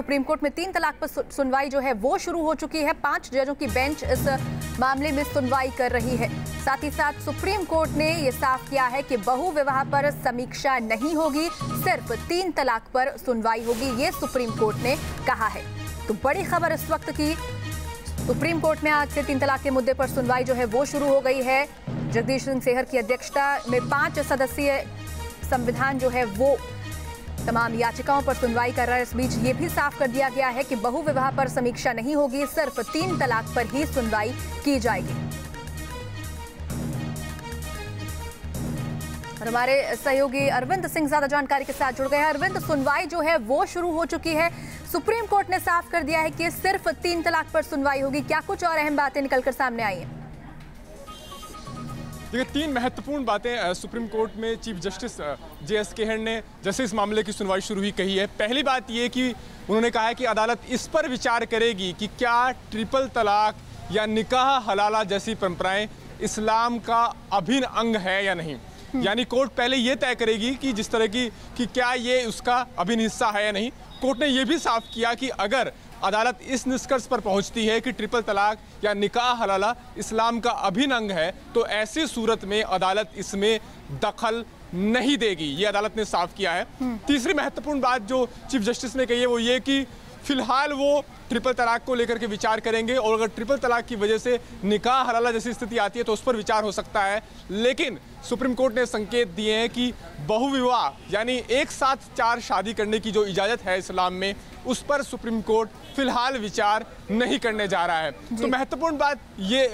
Supreme court में 3 तलाक पर सुनवाई जो है वो शुरू हो चुकी है। 5 जजों की बेंच इस मामले में सुनवाई कर रही है। साथ ही साथ सुप्रीम कोर्ट ने ये साफ किया है कि बहु विवाह पर समीक्षा नहीं होगी, सिर्फ 3 तलाक पर सुनवाई होगी, ये सुप्रीम कोर्ट ने कहा है। तो बड़ी खबर इस वक्त की, सुप्रीम कोर्ट में आज से 3 तलाक के मुद्दे पर सुनवाई जो है वो शुरू हो गई है। जगदीश सिंह सेहर की अध्यक्षता में 5 सदस्यीय संविधान जो है वो तमाम याचिकाओं पर सुनवाई कर रहा है। इस बीच ये भी साफ कर दिया गया है कि बहु विवाह पर समीक्षा नहीं होगी, सिर्फ 3 तलाक पर ही सुनवाई की जाएगी। और हमारे सहयोगी अरविंद सिंह ज्यादा जानकारी के साथ जुड़ गए हैं। अरविंद, सुनवाई जो है वो शुरू हो चुकी है। सुप्रीम कोर्ट ने साफ कर दिया है कि सिर्फ 3 तलाक पर सुनवाई होगी। क्या कुछ और अहम बातें निकलकर सामने आई हैं? देखिए, 3 महत्वपूर्ण बातें सुप्रीम कोर्ट में चीफ जस्टिस JS खेहर ने जैसे इस मामले की सुनवाई शुरू हुई कही है। पहली बात ये कि उन्होंने कहा है कि अदालत इस पर विचार करेगी कि क्या ट्रिपल तलाक या निकाह हलाला जैसी परंपराएं इस्लाम का अभिन्न अंग है या नहीं। यानी कोर्ट पहले ये तय करेगी कि जिस तरह की कि क्या ये उसका अभिन्न हिस्सा है या नहीं। कोर्ट ने यह भी साफ किया कि अगर अदालत इस निष्कर्ष पर पहुंचती है कि ट्रिपल तलाक या निकाह हलाला इस्लाम का अभिन्न अंग है, तो ऐसी सूरत में अदालत इसमें दखल नहीं देगी, ये अदालत ने साफ किया है। तीसरी महत्वपूर्ण बात जो चीफ जस्टिस ने कही है वो ये कि फिलहाल वो ट्रिपल तलाक को लेकर के विचार करेंगे और अगर ट्रिपल तलाक की वजह से निकाह हलाला जैसी स्थिति आती है तो उस पर विचार हो सकता है। लेकिन सुप्रीम कोर्ट ने संकेत दिए हैं कि बहुविवाह यानी एक साथ 4 शादी करने की जो इजाज़त है इस्लाम में, उस पर सुप्रीम कोर्ट फिलहाल विचार नहीं करने जा रहा है। तो महत्वपूर्ण बात ये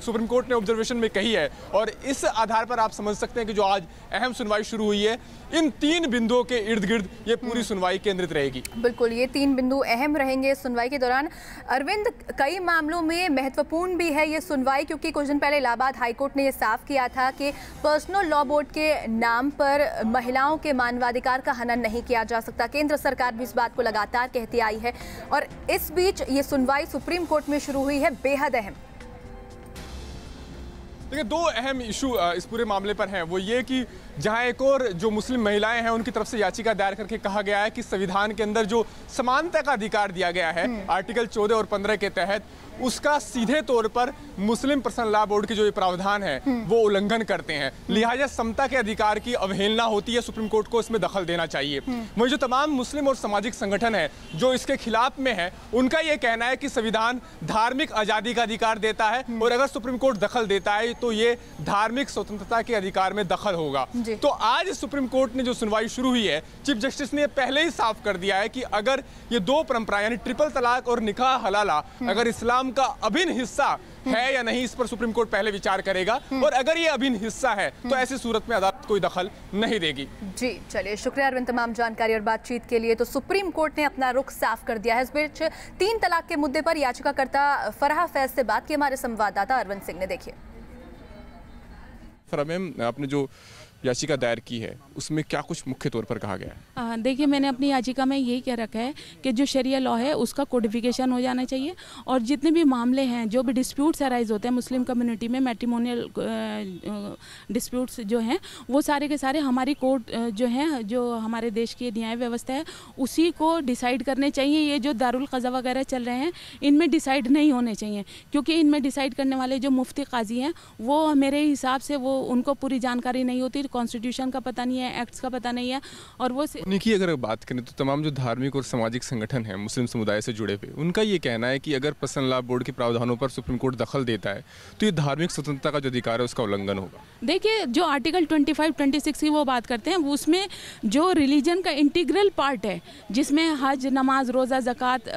सुप्रीम कोर्ट ने ऑब्जर्वेशन में कही है और इस आधार पर आप समझ सकते हैं कि जो आज अहम सुनवाई शुरू हुई है, इन 3 बिंदुओं के इर्द गिर्द ये पूरी सुनवाई केंद्रित रहेगी। बिल्कुल, ये 3 बिंदु अहम रहेंगे सुनवाई के दौरान। अरविंद, कई मामलों में महत्वपूर्ण भी है ये सुनवाई, क्योंकि कुछ दिन पहले इलाहाबाद हाईकोर्ट ने ये साफ किया था कि पर्सनल लॉ बोर्ड के नाम पर महिलाओं के मानवाधिकार का हनन नहीं किया जा सकता। केंद्र सरकार भी इस बात को लगातार कहती आई है और इस बीच ये सुनवाई सुप्रीम कोर्ट में शुरू हुई है, बेहद अहम। देखिए, 2 अहम इशू इस पूरे मामले पर हैं। वो ये कि जहां एक और जो मुस्लिम महिलाएं हैं उनकी तरफ से याचिका दायर करके कहा गया है कि संविधान के अंदर जो समानता का अधिकार दिया गया है आर्टिकल 14 और 15 के तहत, उसका सीधे तौर पर मुस्लिम पर्सनल लॉ बोर्ड के जो ये प्रावधान है वो उल्लंघन करते हैं। लिहाजा समता के अधिकार की अवहेलना होती है, सुप्रीम कोर्ट को इसमें दखल देना चाहिए। वही जो तमाम मुस्लिम और सामाजिक संगठन है जो इसके खिलाफ में है, उनका ये कहना है कि संविधान धार्मिक आज़ादी का अधिकार देता है और अगर सुप्रीम कोर्ट दखल देता है तो ये धार्मिक स्वतंत्रता के अधिकार में दखल होगा। तो आज सुप्रीम कोर्ट ने जो सुनवाई शुरू हुई है, चीफ जस्टिस ने पहले ही साफ कर दिया है कि अगर ये 2 परंपराएं यानी ट्रिपल तलाक और निकाह हलाला अगर इस्लाम का अभिन्न हिस्सा है या नहीं, इस पर सुप्रीम कोर्ट पहले विचार करेगा और अगर ये अभिन्न हिस्सा है तो ऐसी सूरत में अदालत कोई दखल नहीं देगी। जी चलिए, शुक्रिया अरविंद तमाम जानकारी और बातचीत के लिए। तो सुप्रीम कोर्ट ने अपना रुख साफ कर दिया है। इस बीच 3 तलाक के मुद्दे पर याचिकाकर्ता फराह फैज से बात की हमारे संवाददाता अरविंद सिंह ने। देखिए फराह मैम, आपने जो याचिका दायर की है उसमें क्या कुछ मुख्य तौर पर कहा गया है? देखिए, मैंने अपनी याचिका में यही कह रखा है कि जो शरिया लॉ है उसका कोडिफिकेशन हो जाना चाहिए और जितने भी मामले हैं, जो भी डिस्प्यूट्स अराइज होते हैं मुस्लिम कम्युनिटी में, मैट्रिमोनियल डिस्प्यूट्स जो हैं, वो सारे के सारे हमारी कोर्ट जो हैं, जो हमारे देश की न्याय व्यवस्था है, उसी को डिसाइड करने चाहिए। ये जो दारुल क़ज़ा वगैरह चल रहे हैं, इनमें डिसाइड नहीं होने चाहिए, क्योंकि इनमें डिसाइड करने वाले जो मुफ्ती काजी हैं वो मेरे हिसाब से वो उनको पूरी जानकारी नहीं होती, कॉन्स्टिट्यूशन का पता नहीं है, एक्ट्स का पता नहीं है। और वो उनकी अगर बात करें तो तमाम जो धार्मिक और सामाजिक संगठन हैं मुस्लिम समुदाय से जुड़े हुए, उनका ये कहना है कि अगर पर्सनल लॉ बोर्ड के प्रावधानों पर सुप्रीम कोर्ट दखल देता है तो ये धार्मिक स्वतंत्रता का जो अधिकार है उसका उल्लंघन होगा। देखिए, जो आर्टिकल 25, 26 की वो बात करते हैं, उसमें जो रिलीजन का इंटीग्रल पार्ट है, जिसमें हज, नमाज, रोज़ा, ज़कात,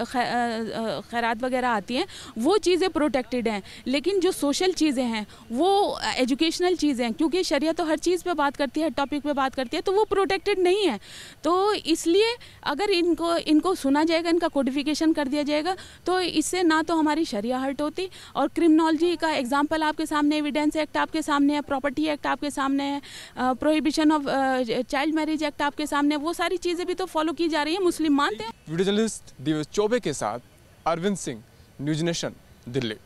खैरात वगैरह आती हैं, वो चीज़ें प्रोटेक्टेड हैं। लेकिन जो सोशल चीज़ें हैं, वो एजुकेशनल चीज़ें हैं, क्योंकि शरिया तो हर चीज़ पे बात करती है, टॉपिक पे बात करती है, तो वो प्रोटेक्टेड नहीं है। तो इसलिए अगर इनको सुना जाएगा, इनका कोडिफिकेशन कर दिया जाएगा, तो इससे ना तो हमारी शरिया हर्ट होती और क्रिमिनोलॉजी का एग्जाम्पल आपके सामने, एविडेंस एक्ट आपके सामने है, प्रॉपर्टी एक्ट आपके सामने है, prohibition of child marriage act आपके सामने, वो सारी चीज़ें भी तो फॉलो की जा रही है, मुस्लिम मानते हैं। वीडियो जर्नलिस्ट दिव्य चौबे के साथ अरविंद सिंह, न्यूज़ नेशन, दिल्ली।